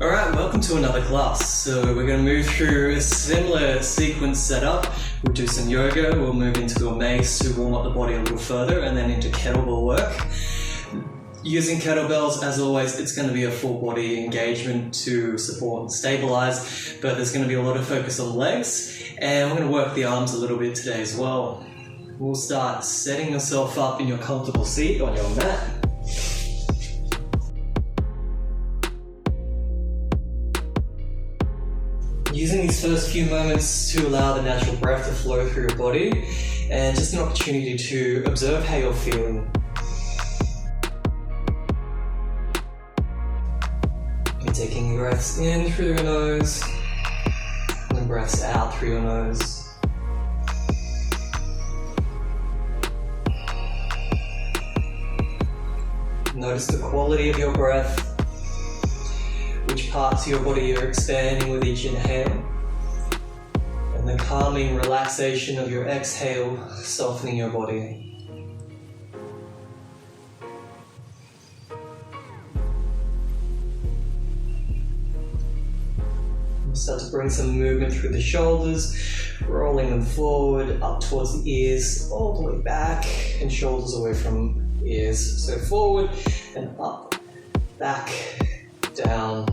Alright, welcome to another class. So we're going to move through a similar sequence setup. We'll do some yoga, we'll move into a mace to warm up the body a little further, and then into kettlebell work. Using kettlebells, as always, it's going to be a full body engagement to support and stabilize, but there's going to be a lot of focus on legs, and we're going to work the arms a little bit today as well. We'll start setting yourself up in your comfortable seat on your mat. Using these first few moments to allow the natural breath to flow through your body, and just an opportunity to observe how you're feeling. You're taking breaths in through your nose, and breaths out through your nose. Notice the quality of your breath. Which parts of your body are expanding with each inhale, and the calming relaxation of your exhale, softening your body. You start to bring some movement through the shoulders, rolling them forward, up towards the ears, all the way back, and shoulders away from ears. So forward and up, back, down.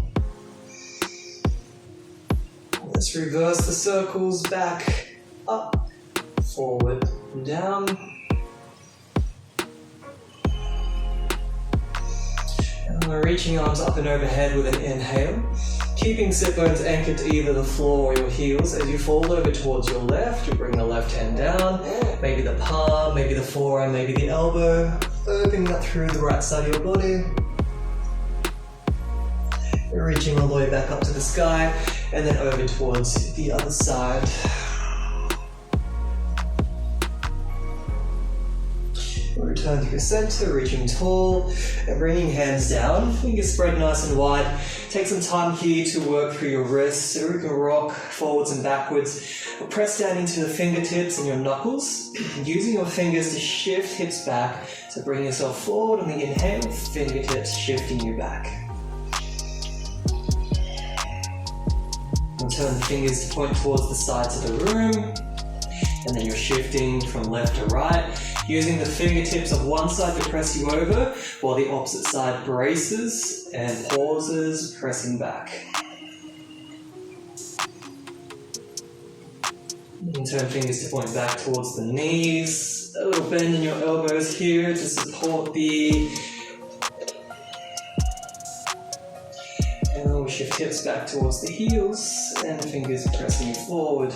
Let's reverse the circles, back, up, forward, down. And we're reaching arms up and overhead with an inhale, keeping sit bones anchored to either the floor or your heels. As you fall over towards your left, you bring the left hand down, maybe the palm, maybe the forearm, maybe the elbow, opening up through the right side of your body. You're reaching all the way back up to the sky, and then over towards the other side. Return to your center, reaching tall, and bringing hands down. Fingers spread nice and wide. Take some time here to work through your wrists, so you can rock forwards and backwards. Press down into the fingertips and your knuckles, using your fingers to shift hips back. So bring yourself forward on the inhale, fingertips shifting you back. Turn the fingers to point towards the sides of the room, and then you're shifting from left to right, using the fingertips of one side to press you over, while the opposite side braces and pauses, pressing back. You can turn fingers to point back towards the knees, a little bend in your elbows here to support the shift hips back towards the heels, and the fingers pressing you forward.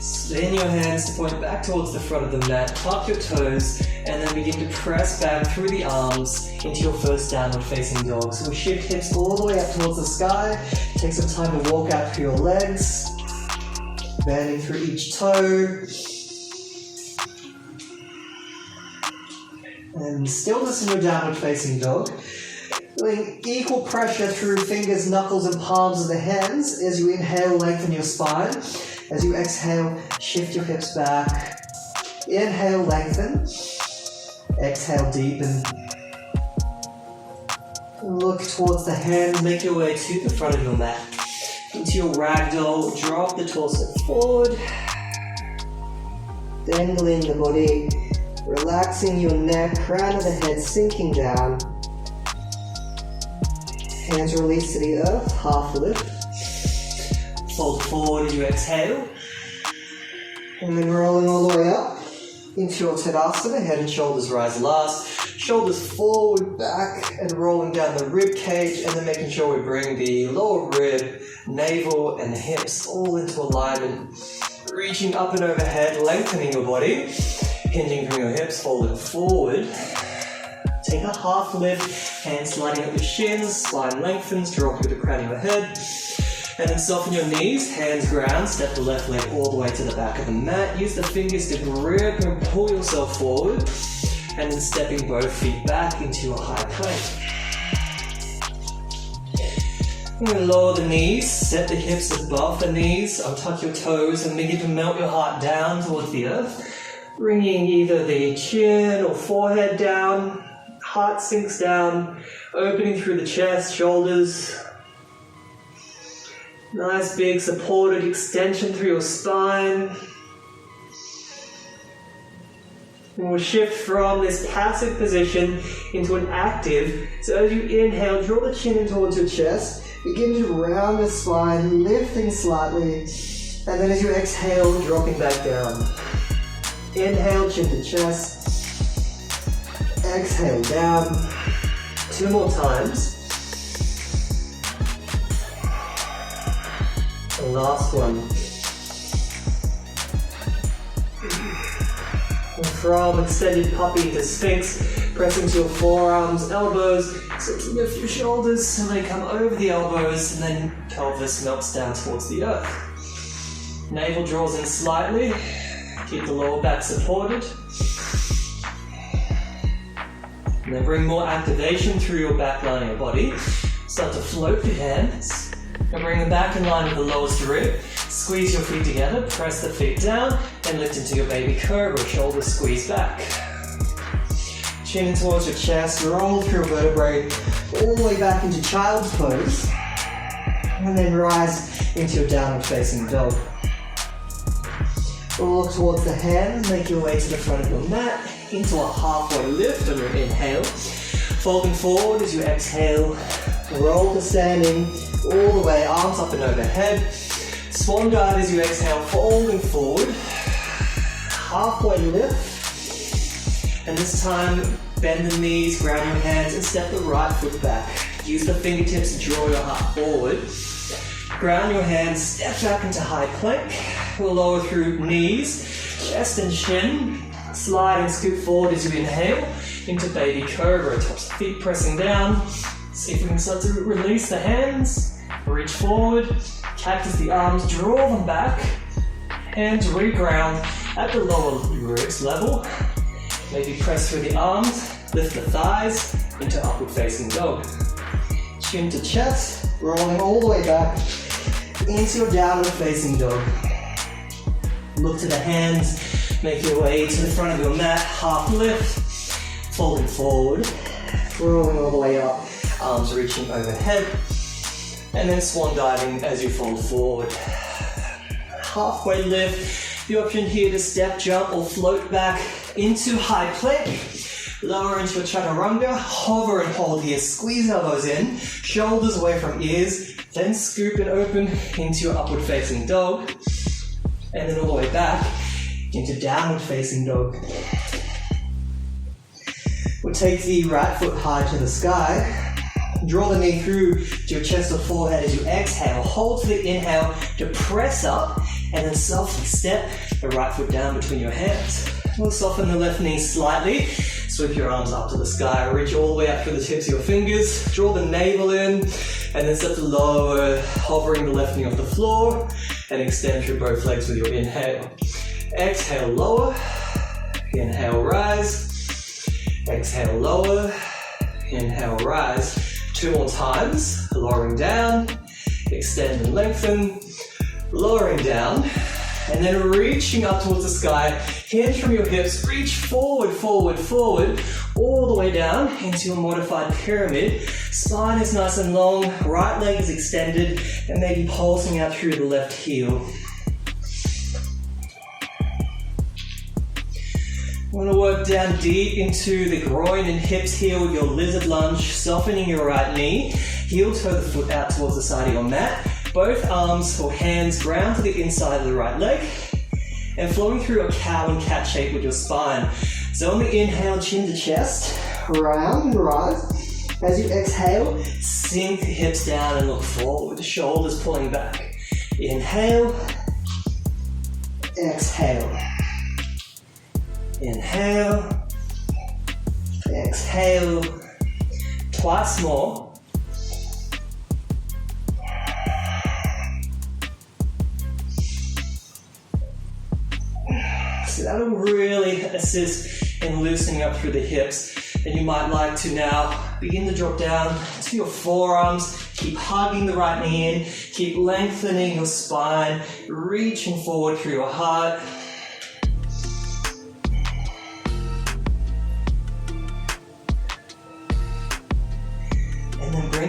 Spin your hands to point back towards the front of the mat, tuck your toes, and then begin to press back through the arms into your first downward facing dog. So we shift hips all the way up towards the sky. Take some time to walk out through your legs, bending through each toe. And stillness in your downward facing dog. Doing equal pressure through fingers, knuckles, and palms of the hands. As you inhale, lengthen your spine. As you exhale, shift your hips back. Inhale, lengthen. Exhale, deepen. Look towards the hands. Make your way to the front of your mat. Into your ragdoll. Drop the torso forward. Dangling the body. Relaxing your neck, crown of the head sinking down. Hands release to the earth, half lift. Fold forward as you exhale. And then rolling all the way up into your Tadasana, head and shoulders rise last. Shoulders forward, back, and rolling down the rib cage, and then making sure we bring the lower rib, navel, and hips all into alignment. Reaching up and overhead, lengthening your body. Hinging from your hips, folded forward. Take a half lift, hands sliding up your shins, spine lengthens, draw through the crown of your head. And then soften your knees, hands ground, step the left leg all the way to the back of the mat. Use the fingers to grip and pull yourself forward. And then stepping both feet back into your high plank. I'm going to lower the knees, set the hips above the knees, untuck your toes, and begin to melt your heart down towards the earth. Bringing either the chin or forehead down, heart sinks down, opening through the chest, shoulders. Nice big supported extension through your spine. And we'll shift from this passive position into an active. So as you inhale, draw the chin in towards your chest. Begin to round the spine, lifting slightly. And then as you exhale, dropping back down. Inhale, chin to chest. Exhale, down. 2 more times. And last one. And from extended puppy to sphinx, pressing to your forearms, elbows, so to lift your shoulders so they come over the elbows, and then pelvis melts down towards the earth. Navel draws in slightly. Keep the lower back supported. And then bring more activation through your back line of your body. Start to float your hands. And bring them back in line with the lowest rib. Squeeze your feet together, press the feet down, and lift into your baby cobra. Shoulders squeeze back. Chin in towards your chest, roll through your vertebrae, all the way back into child's pose. And then rise into your downward facing dog. Look towards the hands, make your way to the front of your mat, into a halfway lift on your inhale. Folding forward as you exhale, roll to standing, all the way, arms up and overhead. Swan dive as you exhale, folding forward, halfway lift. And this time, bend the knees, ground your hands, and step the right foot back. Use the fingertips to draw your heart forward. Ground your hands, step back into high plank. We'll lower through knees, chest and chin. Slide and scoot forward as you inhale into baby cobra. Tops the feet pressing down. See if we can start to release the hands. Reach forward, cactus the arms, draw them back. Hands reground at the lower ribs level. Maybe press through the arms, lift the thighs into upward facing dog. Chin to chest, rolling all the way back into your downward facing dog. Look to the hands, make your way to the front of your mat, half lift, folding forward, rolling all the way up, arms reaching overhead, and then swan diving as you fold forward. Halfway lift, the option here to step, jump, or float back into high plank. Lower into your chaturanga, hover and hold here, squeeze elbows in, shoulders away from ears, then scoop and open into your upward facing dog, and then all the way back into downward facing dog. We'll take the right foot high to the sky, draw the knee through to your chest or forehead as you exhale, hold for the inhale to press up, and then softly step the right foot down between your hands. We'll soften the left knee slightly, sweep your arms up to the sky, reach all the way up through the tips of your fingers, draw the navel in, and then start to lower, hovering the left knee off the floor, and extend through both legs with your inhale. Exhale, lower, inhale, rise, exhale, lower, inhale, rise. 2 more times, lowering down, extend and lengthen, lowering down, and then reaching up towards the sky, hands from your hips, reach forward, forward, forward, all the way down into a modified pyramid. Spine is nice and long, right leg is extended, and maybe pulsing out through the left heel. You want to work down deep into the groin and hips here with your lizard lunge, softening your right knee, heel toe the foot out towards the side of your mat, both arms or hands ground to the inside of the right leg, and flowing through a cow and cat shape with your spine. So on the inhale, chin to chest, round and rise. As you exhale, sink the hips down and look forward, the shoulders pulling back. Inhale, exhale. Inhale, exhale, twice more. So that'll really assist in loosening up through the hips. And you might like to now begin to drop down to your forearms, keep hugging the right knee in, keep lengthening your spine, reaching forward through your heart.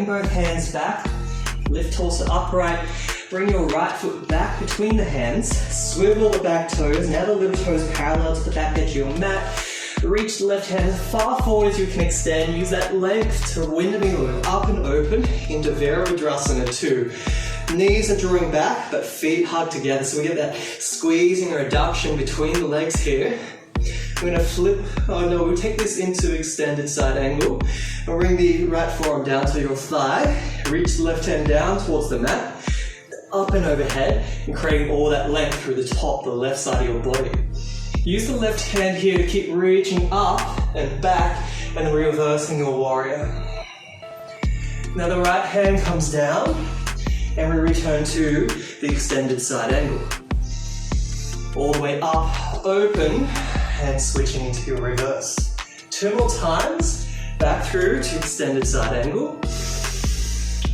both hands back, lift torso upright, bring your right foot back between the hands, swivel the back toes, now the little toes parallel to the back edge of your mat, reach the left hand as far forward as you can extend, use that length to windmill move up and open into Virabhadrasana 2. Knees are drawing back, but feet hug together, so we get that squeezing or adduction between the legs here. We're going to we'll take this into extended side angle, and bring the right forearm down to your thigh, reach the left hand down towards the mat, up and overhead, and creating all that length through the top, the left side of your body. Use the left hand here to keep reaching up and back, and then reversing your warrior. Now the right hand comes down, and we return to the extended side angle. All the way up, open, and switching into your reverse. 2 more times, back through to extended side angle.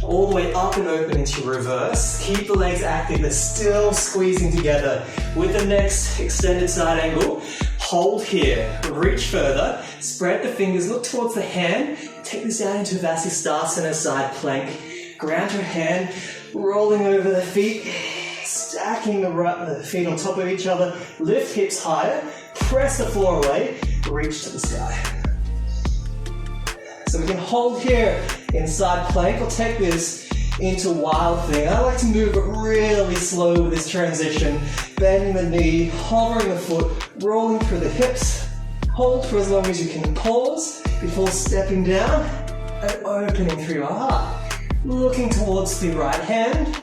All the way up and open into your reverse. Keep the legs active, they're still squeezing together. With the next extended side angle, hold here, reach further, spread the fingers, look towards the hand, take this down into Vasisthasana side plank. Ground your hand, rolling over the feet, stacking the feet on top of each other, lift hips higher, press the floor away, reach to the sky. So we can hold here in side plank, or take this into wild thing. I like to move it really slow with this transition, bending the knee, hovering the foot, rolling through the hips, hold for as long as you can, pause before stepping down and opening through your heart. Looking towards the right hand,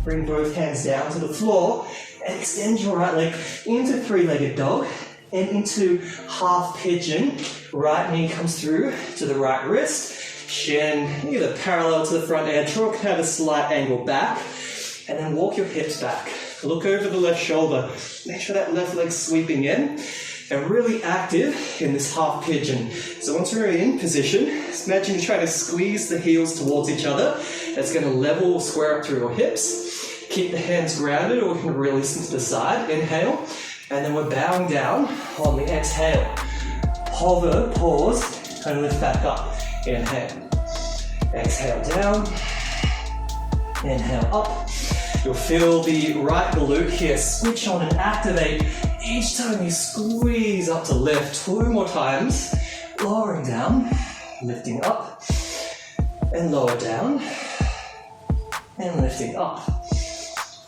bring both hands down to the floor and extend your right leg into three-legged dog and into half pigeon. Right knee comes through to the right wrist, shin either parallel to the front edge or have a slight angle back, and then walk your hips back. Look over the left shoulder, make sure that left leg's sweeping in, and really active in this half pigeon. So once we're in position, just imagine you try to squeeze the heels towards each other. That's going to level or square up through your hips. Keep the hands grounded, or we can release them to the side. Inhale, and then we're bowing down on the exhale. Hover, pause, and lift back up. Inhale. Exhale down. Inhale up. You'll feel the right glute here switch on and activate each time you squeeze up to lift. 2 more times. Lowering down, lifting up, and lower down, and lifting up.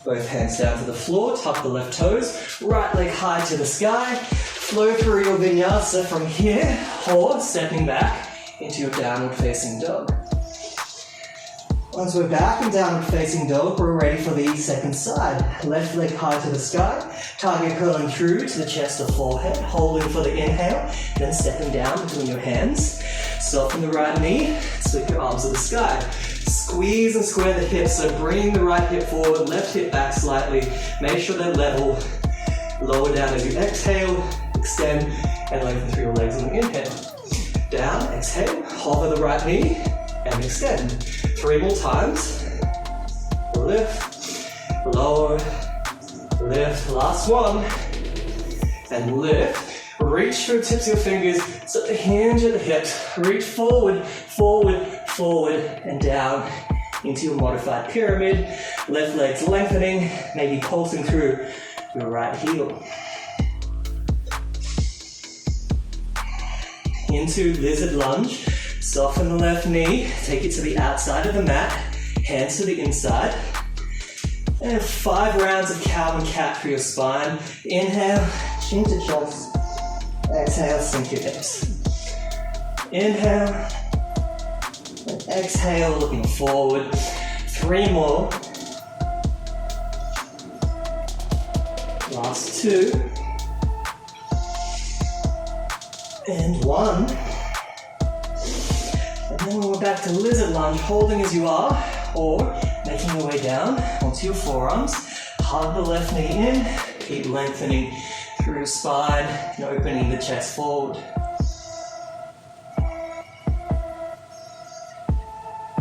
Both hands down to the floor, tuck the left toes, right leg high to the sky. Flow through your vinyasa from here, or stepping back into your downward facing dog. Once we're back in downward facing dog, we're ready for the second side. Left leg high to the sky, target curling through to the chest or forehead, holding for the inhale, then stepping down between your hands. Soften the right knee, sweep your arms to the sky. Squeeze and square the hips, so bring the right hip forward, left hip back slightly. Make sure they're level. Lower down as you exhale, extend, and lengthen through your legs on the inhale. Down, exhale, hover the right knee, and extend. 3 more times. Lift, lower, lift. Last one. And lift. Reach through the tips of your fingers, so the hinge at the hips. Reach forward, forward, forward, and down into your modified pyramid. Left leg's lengthening, maybe pulsing through your right heel. Into lizard lunge. Soften the left knee, take it to the outside of the mat, hands to the inside. And 5 rounds of cow and cat for your spine. Inhale, chin to chest. Exhale, sink your hips. Inhale, and exhale, looking forward. 3 more. Last 2. And 1. And then we're back to lizard lunge, holding as you are, or making your way down onto your forearms. Hug the left knee in, keep lengthening through your spine and opening the chest forward.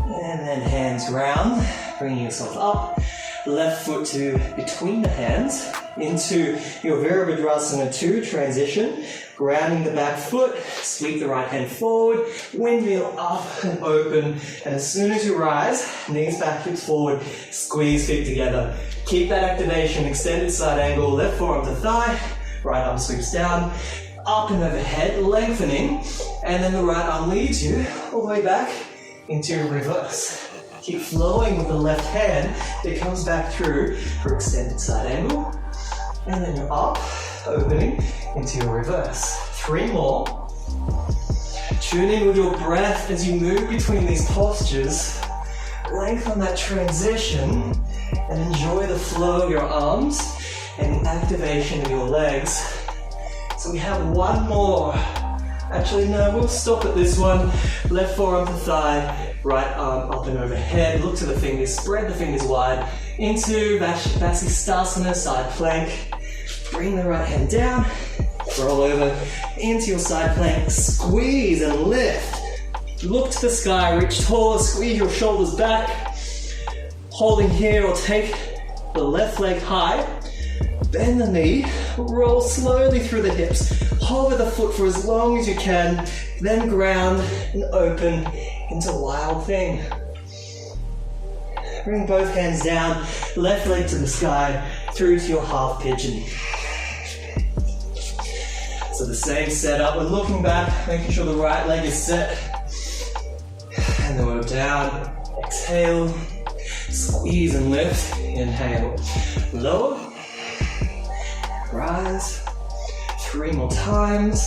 And then hands round, bringing yourself up. left foot to between the hands into your Virabhadrasana 2 transition, grounding the back foot, sweep the right hand forward, windmill up and open, and as soon as you rise, knees back, hips forward, squeeze feet together. Keep that activation, extended side angle, left forearm to thigh, right arm sweeps down, up and overhead, lengthening, and then the right arm leads you all the way back into reverse. Keep flowing with the left hand, it comes back through for extended side angle, and then you're up, opening into your reverse. 3 more. Tune in with your breath as you move between these postures. Lengthen that transition and enjoy the flow of your arms and the activation of your legs. So we have 1 more. Actually, no, we'll stop at this one. Left forearm to thigh, right arm up and overhead. Look to the fingers, spread the fingers wide into Vasisthasana, side plank. Bring the right hand down, roll over into your side plank, squeeze and lift. Look to the sky, reach taller, squeeze your shoulders back. Holding here, or take the left leg high, bend the knee, roll slowly through the hips, hover the foot for as long as you can, then ground and open into Wild Thing. Bring both hands down, left leg to the sky, through to your half pigeon. So the same setup, we're looking back, making sure the right leg is set. And then we're down, exhale, squeeze and lift, inhale, lower, rise, 3 more times.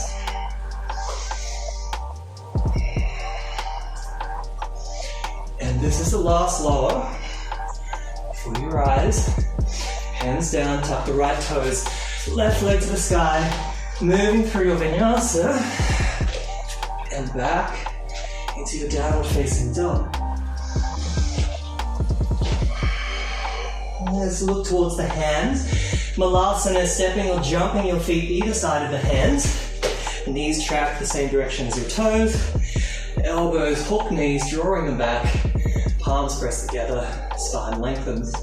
And this is the last lower. Before you rise, hands down, tuck the right toes, left leg to the sky, moving through your vinyasa, and back into your downward facing dog. Let's look towards the hands. Malasana, stepping or jumping your feet either side of the hands. Knees track the same direction as your toes. Elbows hook knees, drawing them back. Palms press together, spine lengthens.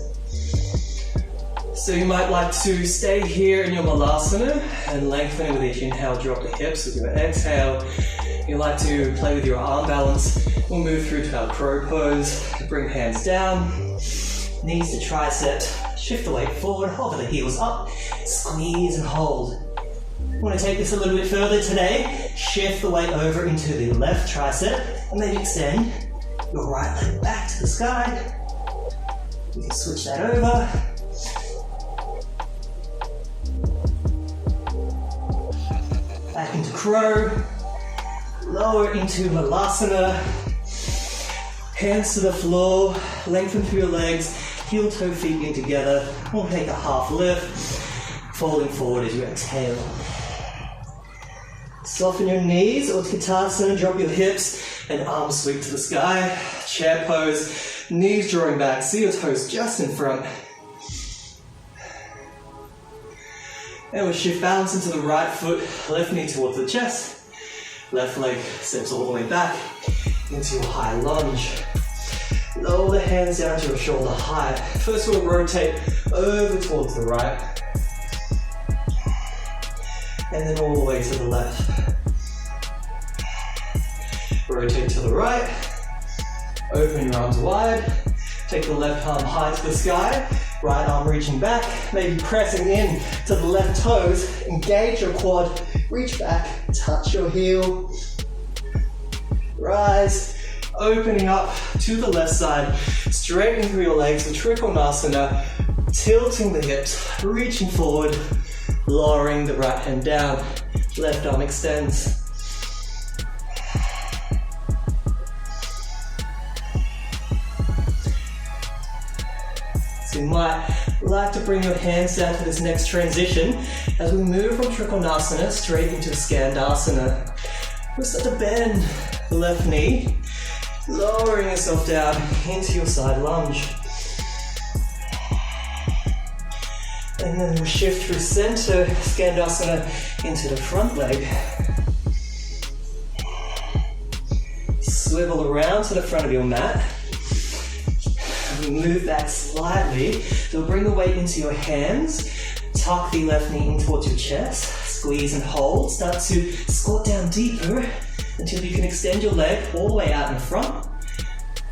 So you might like to stay here in your Malasana and lengthen with each inhale, drop the hips. With your exhale, you like to play with your arm balance. We'll move through to our crow pose. Bring hands down, knees to tricep, shift the weight forward, hover the heels up, squeeze and hold. Want to take this a little bit further today? Shift the weight over into the left tricep and then extend your right leg back to the sky. You can switch that over. Back into crow, lower into Malasana, hands to the floor, lengthen through your legs, heel toe feet in together. We'll take a half lift, folding forward as you exhale. Soften your knees, Utkatasana, drop your hips and arms sweep to the sky. Chair pose, knees drawing back, see your toes just in front. And we'll shift balance into the right foot, left knee towards the chest. Left leg steps all the way back into your high lunge. Lower the hands down to your shoulder height. First we'll rotate over towards the right. And then all the way to the left. Rotate to the right. Open your arms wide. Take the left arm high to the sky. Right arm reaching back, maybe pressing in to the left toes. Engage your quad, reach back, touch your heel. Rise, opening up to the left side, straightening through your legs for Trikonasana, tilting the hips, reaching forward, lowering the right hand down, left arm extends. So you might like to bring your hands down to this next transition as we move from Trikonasana straight into Skandasana. We'll start to bend the left knee, lowering yourself down into your side lunge. And then we'll shift through center Skandasana into the front leg. Swivel around to the front of your mat. As we move back slightly, so bring the weight into your hands, tuck the left knee in towards your chest, squeeze and hold, start to squat down deeper until you can extend your leg all the way out in front.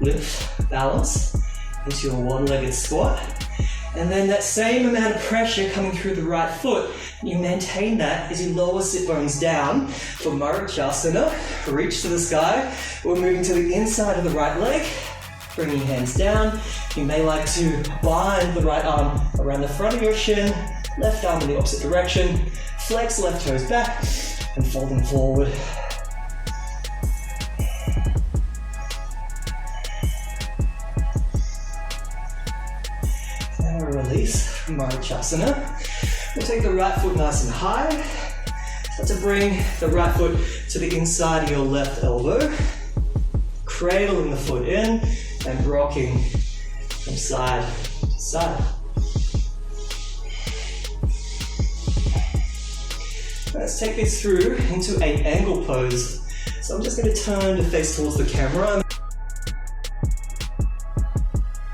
Lift, balance into your one-legged squat. And then that same amount of pressure coming through the right foot, you maintain that as you lower sit bones down for Marachasana. Reach to the sky. We're moving to the inside of the right leg. Bring your hands down. You may like to bind the right arm around the front of your shin, left arm in the opposite direction. Flex left toes back and folding forward. Release from Marachasana. We'll take the right foot nice and high. Start to bring the right foot to the inside of your left elbow. Cradling the foot in and rocking from side to side. Let's take this through into an angle pose. So I'm just going to turn to face towards the camera.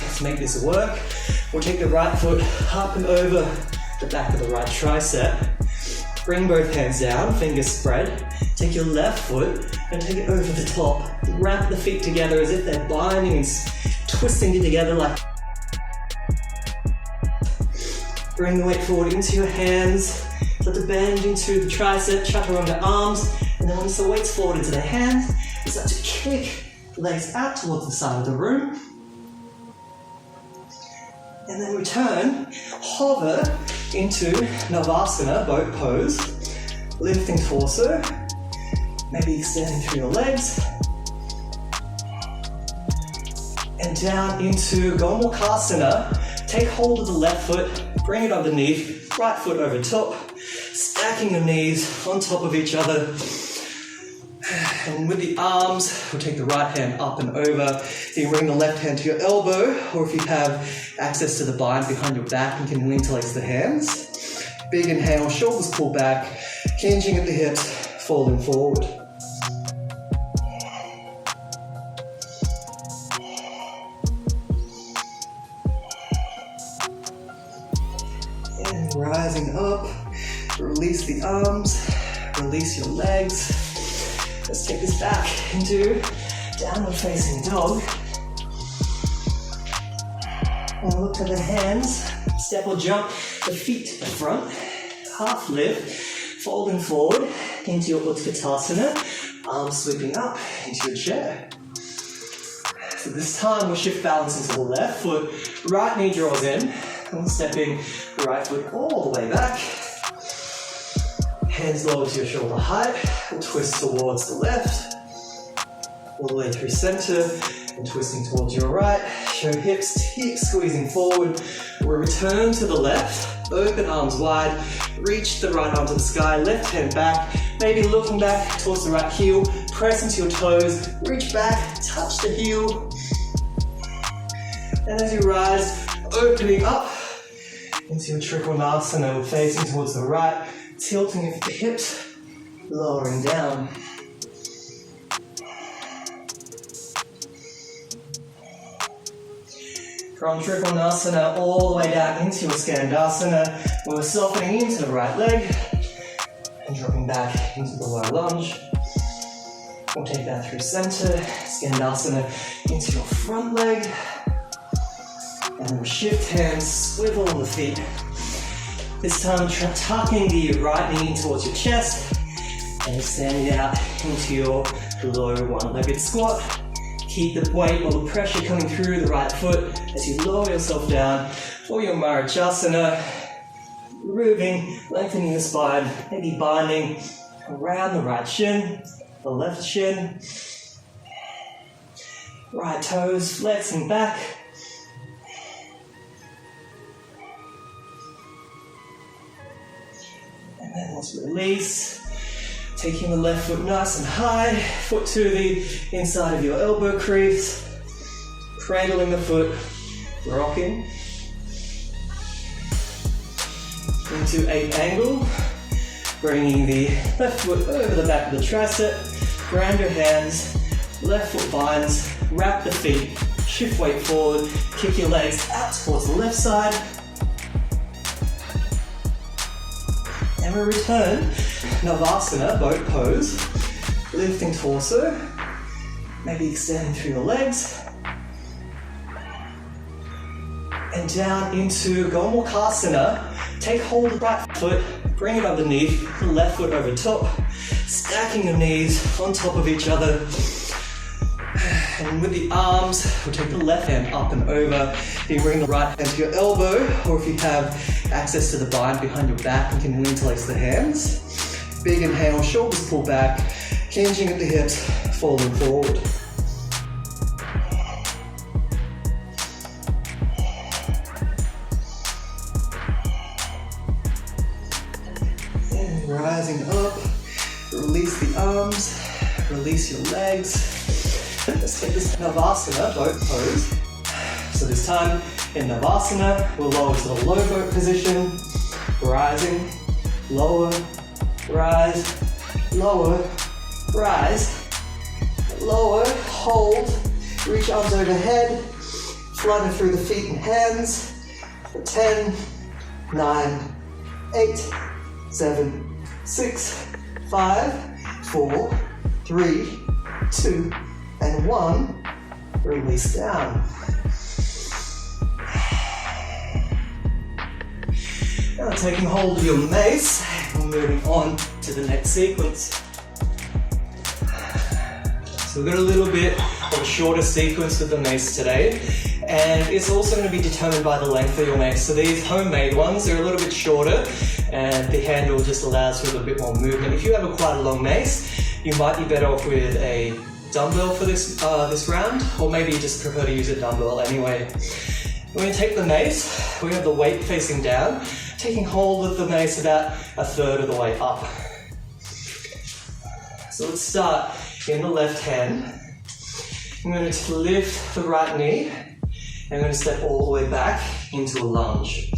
Let's make this work. We'll take the right foot up and over the back of the right tricep. Bring both hands down, fingers spread. Take your left foot and take it over the top. Wrap the feet together as if they're binding and twisting it together like. Bring the weight forward into your hands. Start to bend into the tricep, chaturanga arms. And then once the weight's forward into the hands, you start to kick the legs out towards the side of the room. And then return, hover into Navasana, boat pose, lifting torso, maybe extending through your legs, and down into Gomukhasana. Take hold of the left foot, bring it underneath, right foot over top, stacking the knees on top of each other. And with the arms, we'll take the right hand up and over. You can bring the left hand to your elbow, or if you have access to the bind behind your back, you can interlace the hands. Big inhale, shoulders pull back, hinging at the hips, folding forward. And rising up, release the arms, release your legs. Let's take this back into downward facing dog. And look to the hands. Step or jump the feet to the front. Half lift, folding forward into your Utkatasana. Arms sweeping up into your chair. So this time we'll shift balance into the left foot. Right knee draws in. And stepping right foot all the way back. Hands lower to your shoulder height. We'll twist towards the left. All the way through center. And twisting towards your right. Show hips, hips squeezing forward. We'll return to the left. Open arms wide. Reach the right arm to the sky. Left hand back. Maybe looking back towards the right heel. Press into your toes. Reach back. Touch the heel. And as you rise, opening up into your Trikonasana. Facing towards the right. Tilting the hips, lowering down. From Trikonasana all the way down into a Skandasana, we're softening into the right leg and dropping back into the low lunge. We'll take that through center, Skandasana into your front leg, and then we'll shift hands, swivel the feet. This time tucking the right knee towards your chest and extending out into your low one-legged squat. Keep the weight or the pressure coming through the right foot as you lower yourself down for your Marachasana. Moving, lengthening the spine, maybe binding around the right shin, the left shin. Right toes flexing back. And then let's release. Taking the left foot nice and high, foot to the inside of your elbow crease, cradling the foot, rocking into a angle, bringing the left foot over the back of the tricep, ground your hands, left foot binds, wrap the feet, shift weight forward, kick your legs out towards the left side. And we return, Navasana, boat pose, lifting torso, maybe extending through your legs. And down into Gomukhasana. Take hold of the right foot, bring it underneath, the left foot over top, stacking your knees on top of each other. And with the arms, we'll take the left hand up and over. You bring the right hand to your elbow, or if you have access to the bind behind your back, you can interlace the hands. Big inhale, shoulders pull back, hinging at the hips, falling forward. And rising up, release the arms, release your legs. Let's take this Navasana, boat pose. So this time in Navasana, we'll lower to the low boat position, rising, lower, rise, lower, rise, lower, hold, reach arms overhead, flutter through the feet and hands. For 10, 9, 8, 7, 6, 5, 4, 3, 2, and 1, release down. Now taking hold of your mace, and moving on to the next sequence. So we've got a little bit of a shorter sequence with the mace today, and it's also going to be determined by the length of your mace. So these homemade ones, they're a little bit shorter, and the handle just allows for a little bit more movement. If you have quite a long mace, you might be better off with a dumbbell for this round, or maybe you just prefer to use a dumbbell anyway. When you take the mace, we have the weight facing down, taking hold of the mace about a third of the way up. So let's start in the left hand. I'm going to lift the right knee, and I'm going to step all the way back into a lunge.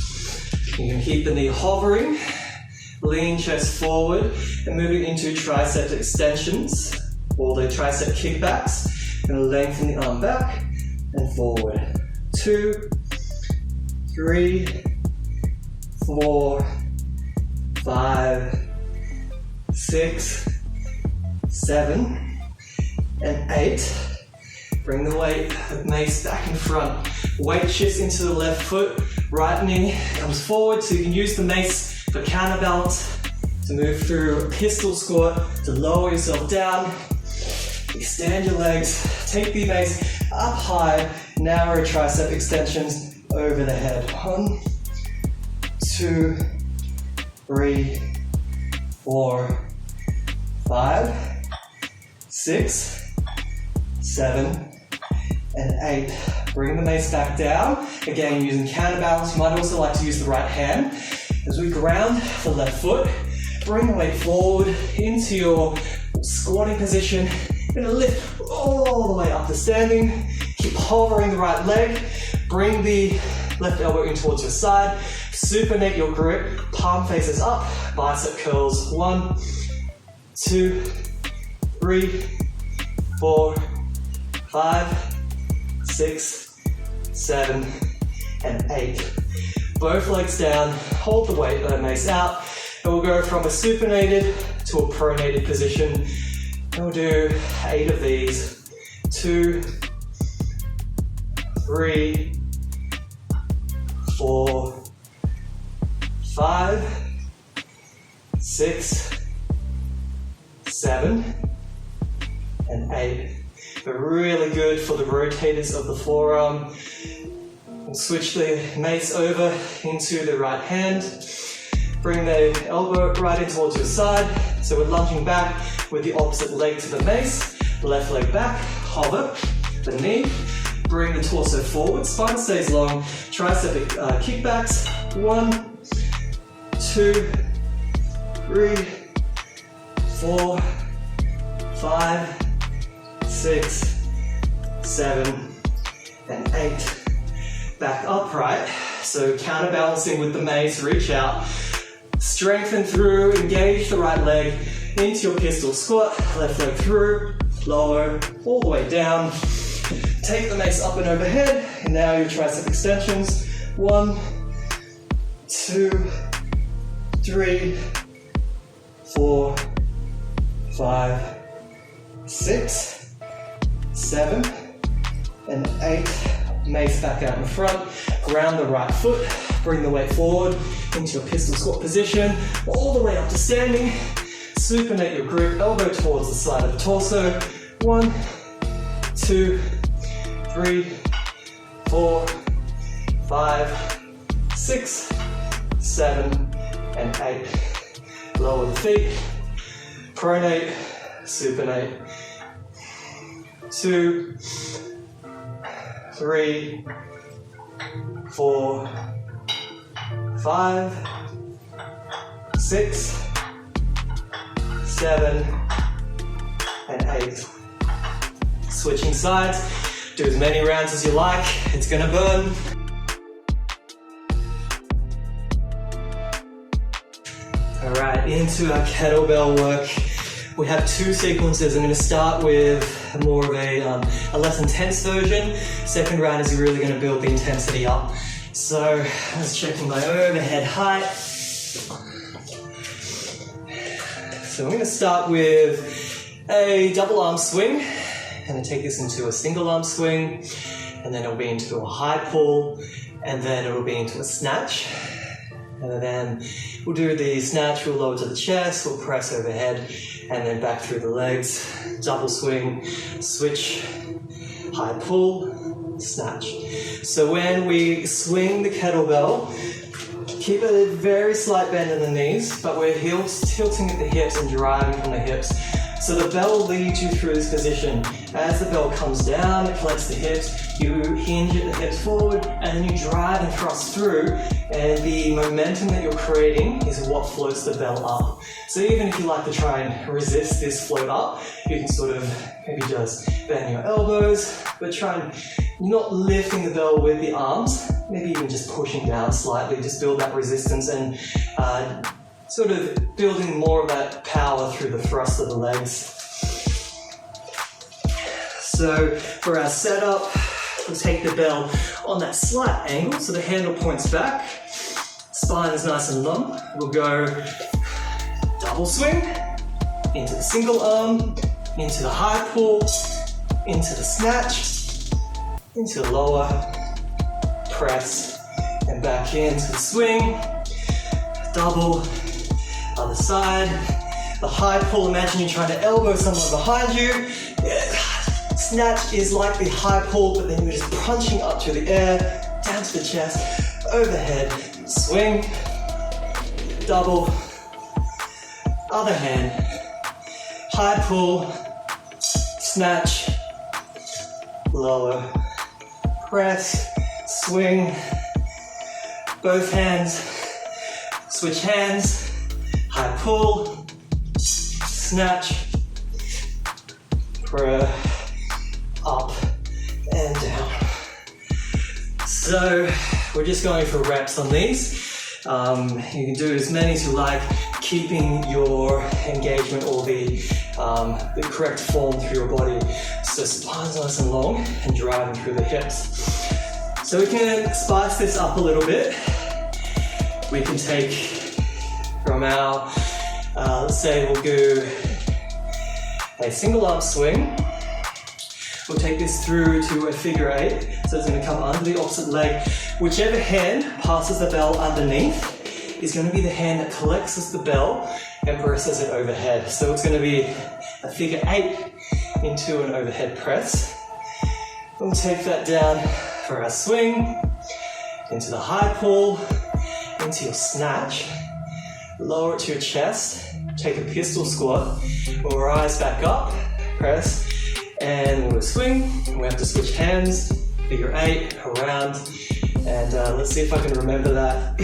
You can keep the knee hovering, lean chest forward, and moving into tricep extensions, or the tricep kickbacks. I'm going to lengthen the arm back and forward. 2, 3, 4, 5, 6, 7, and 8. Bring the weight of mace back in front. Weight shifts into the left foot. Right knee comes forward, so you can use the mace for counterbalance to move through a pistol squat, to lower yourself down. Extend your legs, take the mace up high, narrow tricep extensions over the head. 1, 2, 3, 4, 5, 6, 7, and 8. Bring the mace back down. Again, using counterbalance. You might also like to use the right hand. As we ground the left foot, bring the weight forward into your squatting position. You're going to lift all the way up to standing. Keep hovering the right leg. Bring the left elbow in towards your side. Supinate your grip. Palm faces up. Bicep curls. 1, 2, 3, 4, 5, 6, 7, and 8. Both legs down. Hold the weight mace out. And we'll go from a supinated to a pronated position. And we'll do 8 of these. 2, 3, 4, 5, 6, 7, and 8. They're really good for the rotators of the forearm. We'll switch the mace over into the right hand. Bring the elbow right in towards your side. So we're lunging back with the opposite leg to the mace. Left leg back, hover the knee. Bring the torso forward, spine stays long. Tricep kickbacks. 1, 2, 3, 4, 5, 6, 7, and 8. Back upright. So counterbalancing with the mace, reach out. Strengthen through, engage the right leg into your pistol squat. Left leg through, lower, all the way down. take the mace up and overhead, and now your tricep extensions. 1, 2, 3, 4, 5, 6, 7, and 8. Mace back out in front. Ground the right foot. Bring the weight forward into your pistol squat position, all the way up to standing. Supinate your grip, elbow towards the side of the torso. 1, 2, 3, 4, 5, 6, 7, and 8. Lower the feet. Pronate, supinate. 2, 3, 4, 5, 6, 7, and 8. Switching sides. Do as many rounds as you like. It's gonna burn. Alright, into our kettlebell work. We have 2 sequences. I'm going to start with more of a less intense version. Second round is really going to build the intensity up. So I was checking my overhead height. So I'm going to start with a double arm swing, and then take this into a single arm swing, and then it'll be into a high pull, and then it'll be into a snatch. And then we'll do the snatch, we'll lower to the chest, we'll press overhead, and then back through the legs, double swing, switch, high pull, snatch. So when we swing the kettlebell, keep a very slight bend in the knees, but we're tilting at the hips and driving from the hips. So the bell leads you through this position. As the bell comes down, it collects the hips, you hinge at the hips forward, and then you drive and thrust through, and the momentum that you're creating is what floats the bell up. So even if you like to try and resist this float up, you can sort of maybe just bend your elbows, but try and not lifting the bell with the arms, maybe even just pushing down slightly, just build that resistance and sort of building more of that power through the thrust of the legs. So for our setup, we'll take the bell on that slight angle, so the handle points back, spine is nice and long. We'll go double swing, into the single arm, into the high pull, into the snatch, into the lower, press, and back into the swing, double, other side, the high pull, imagine you're trying to elbow someone behind you. Snatch is like the high pull, but then you're just punching up to the air, down to the chest, overhead, swing, double, other hand, high pull, snatch, lower, press, swing, both hands, switch hands, high pull, snatch, up and down. So we're just going for reps on these. You can do as many as you like, keeping your engagement or the correct form through your body. So spine's nice and long and driving through the hips. So we can spice this up a little bit. We can take from our, let's say we'll do a single arm swing. We'll take this through to a figure 8. So it's going to come under the opposite leg. Whichever hand passes the bell underneath is going to be the hand that collects the bell and presses it overhead. So it's going to be a figure 8 into an overhead press. We'll take that down for our swing, into the high pull, into your snatch, lower it to your chest, take a pistol squat, we'll rise back up, press, and we'll swing. We have to switch hands, figure 8, around, and let's see if I can remember that.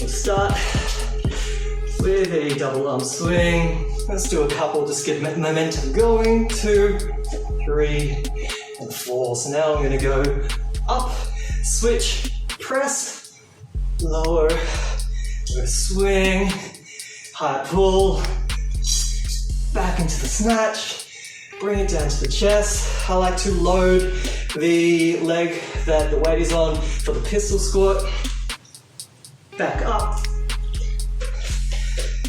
We'll start with a double arm swing. Let's do a couple, just get momentum going. 2, 3, and 4. So now I'm going to go up, switch, press, lower, swing, high pull, back into the snatch, Bring it down to the chest. I like to load the leg that the weight is on for the pistol squat. Back up.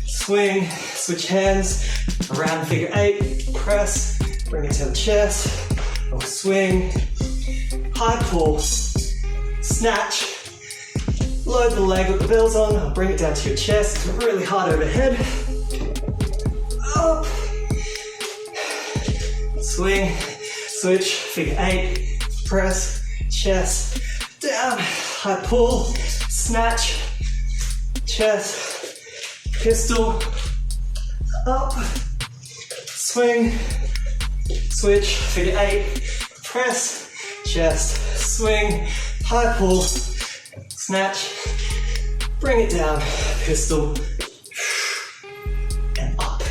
Swing, switch hands, around figure 8, press, bring it to the chest, or swing, high pull, snatch, load the leg with the bells on, or bring it down to your chest, really hard overhead, up, swing, switch, figure 8, press, chest, down, high pull, snatch, chest, pistol, up, swing, switch, figure 8, press, chest, swing, high pull, snatch, bring it down, pistol, and up.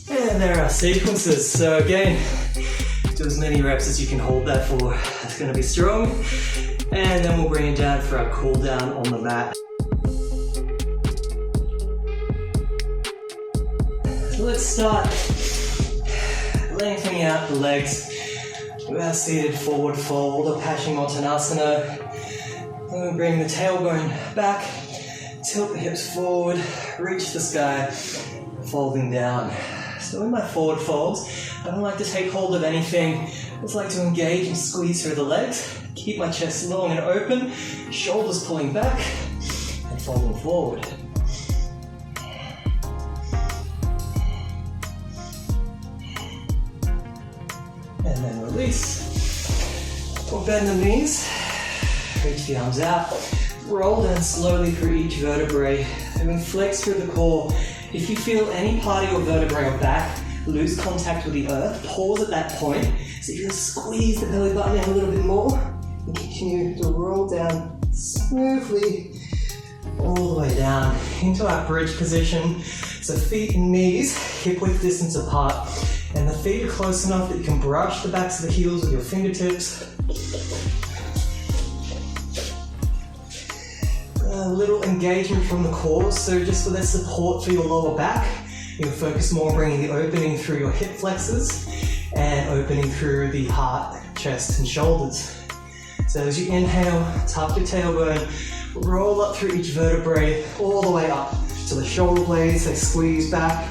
And there are sequences. So again, do as many reps as you can hold that for. That's going to be strong. And then we'll bring it down for our cool down on the mat. So let's start lengthening out the legs with our seated forward fold or Paschimottanasana. Then we'll bring the tailbone back, tilt the hips forward, reach the sky, folding down. So in my forward folds, I don't like to take hold of anything. I just like to engage and squeeze through the legs, keep my chest long and open, shoulders pulling back, and folding forward. And then release. Or bend the knees, reach the arms out, roll down slowly through each vertebrae, and then flex through the core. If you feel any part of your vertebrae or back lose contact with the earth, pause at that point so you can squeeze the belly button in a little bit more and continue to roll down smoothly all the way down into our bridge position. So feet and knees hip width distance apart, and the feet are close enough that you can brush the backs of the heels with your fingertips. A little engagement from the core, so just for that support for your lower back, you'll focus more on bringing the opening through your hip flexors and opening through the heart, chest and shoulders. So as you inhale, tuck your tailbone, roll up through each vertebrae all the way up to the shoulder blades. They squeeze back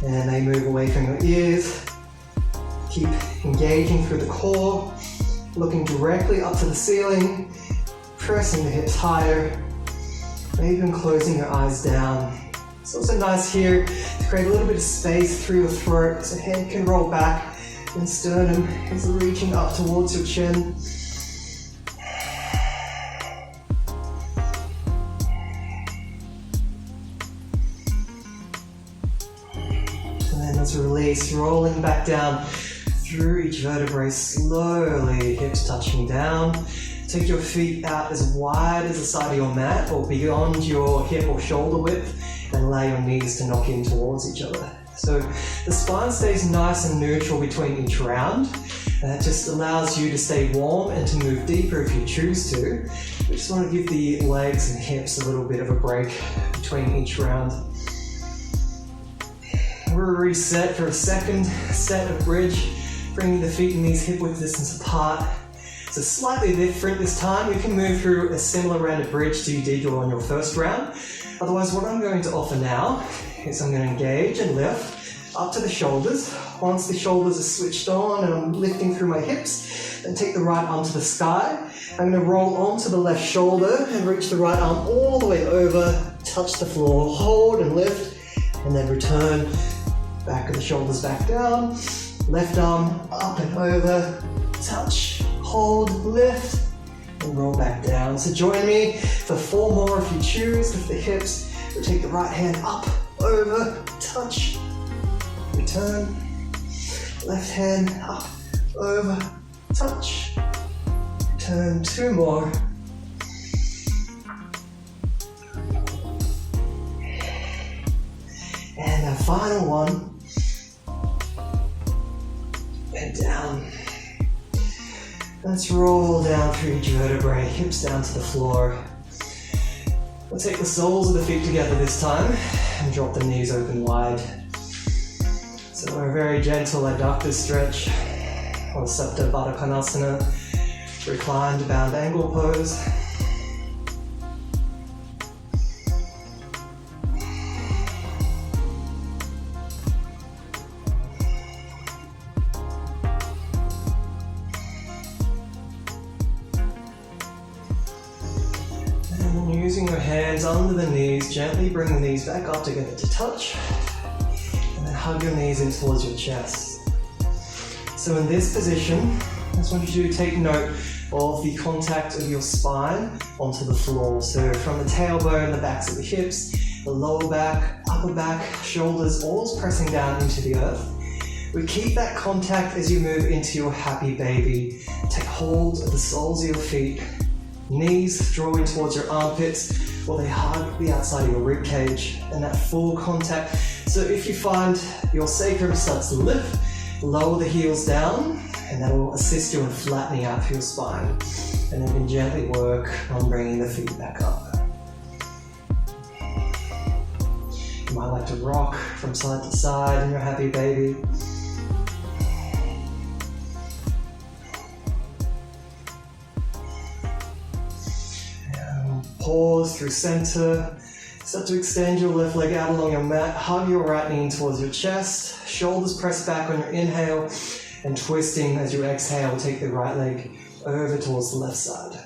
and they move away from your ears. Keep engaging through the core, looking directly up to the ceiling, pressing the hips higher, maybe even closing your eyes down. It's also nice here to create a little bit of space through your throat so head can roll back and sternum is reaching up towards your chin. And then let's release, rolling back down through each vertebrae slowly, hips touching down. Take your feet out as wide as the side of your mat or beyond your hip or shoulder width, and allow your knees to knock in towards each other. So the spine stays nice and neutral between each round. That just allows you to stay warm and to move deeper if you choose to. We just want to give the legs and hips a little bit of a break between each round. We'll reset for a second set of bridge, bringing the feet and knees hip width distance apart. So slightly different this time. You can move through a similar round of bridge to you did on your first round. Otherwise, what I'm going to offer now is I'm going to engage and lift up to the shoulders. Once the shoulders are switched on and I'm lifting through my hips, then take the right arm to the sky. I'm going to roll onto the left shoulder and reach the right arm all the way over, touch the floor, hold and lift, and then return. Back of the shoulders back down, left arm up and over, touch, hold, lift, and roll back down. So join me for 4 more if you choose. Lift the hips, we'll take the right hand up, over, touch, return. Left hand up, over, touch, return. 2 more. And our final one. And down. Let's roll down through each vertebrae, hips down to the floor. We'll take the soles of the feet together this time and drop the knees open wide. So a very gentle adductor stretch on Supta Baddha Konasana, reclined bound angle pose. And using your hands under the knees, gently bring the knees back up together to touch. And then hug your knees in towards your chest. So in this position, I just want you to take note of the contact of your spine onto the floor. So from the tailbone, the backs of the hips, the lower back, upper back, shoulders, all pressing down into the earth. We keep that contact as you move into your happy baby. Take hold of the soles of your feet, knees draw in towards your armpits, or they hug the outside of your rib cage, and that full contact. So if you find your sacrum starts to lift, lower the heels down, and that will assist you in flattening out your spine. And then you can gently work on bringing the feet back up. You might like to rock from side to side in your happy baby. And pause through center. Start to extend your left leg out along your mat. Hug your right knee in towards your chest. Shoulders press back on your inhale. And twisting as you exhale, take the right leg over towards the left side.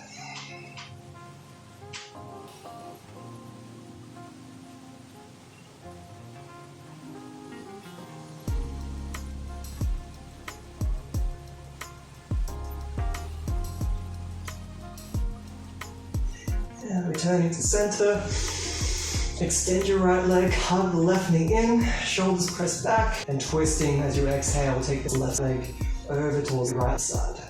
And returning to center. Extend your right leg, hug the left knee in, shoulders press back, and twisting as you exhale, take the left leg over towards the right side.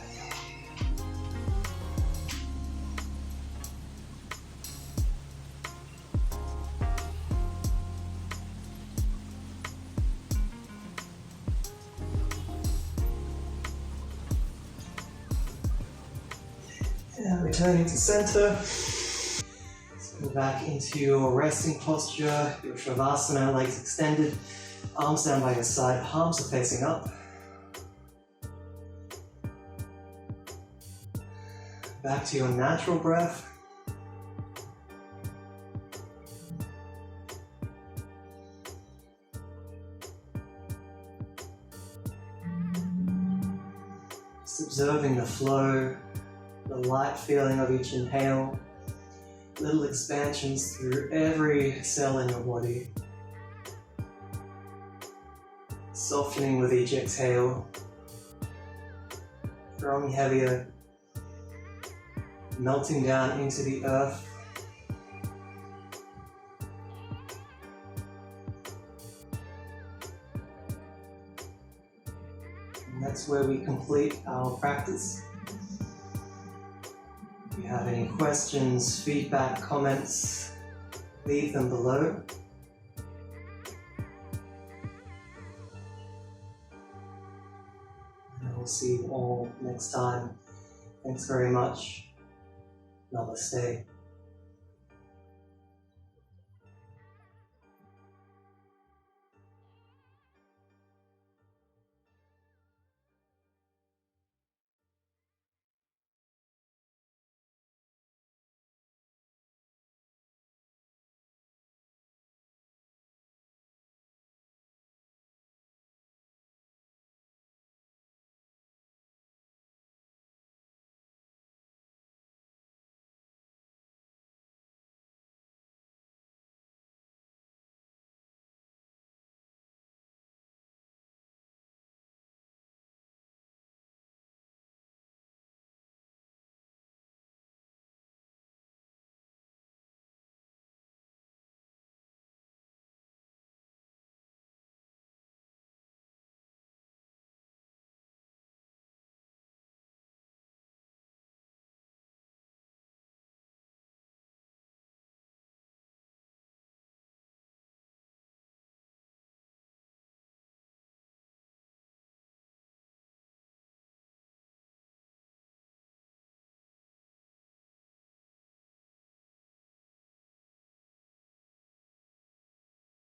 And returning to center. Go back into your resting posture, your Shavasana, legs extended, arms down by your side, palms are facing up. Back to your natural breath. Just observing the flow, the light feeling of each inhale. Little expansions through every cell in your body. Softening with each exhale. Growing heavier. Melting down into the earth. And that's where we complete our practice. If you have any questions, feedback, comments, leave them below. And I will see you all next time. Thanks very much. Namaste.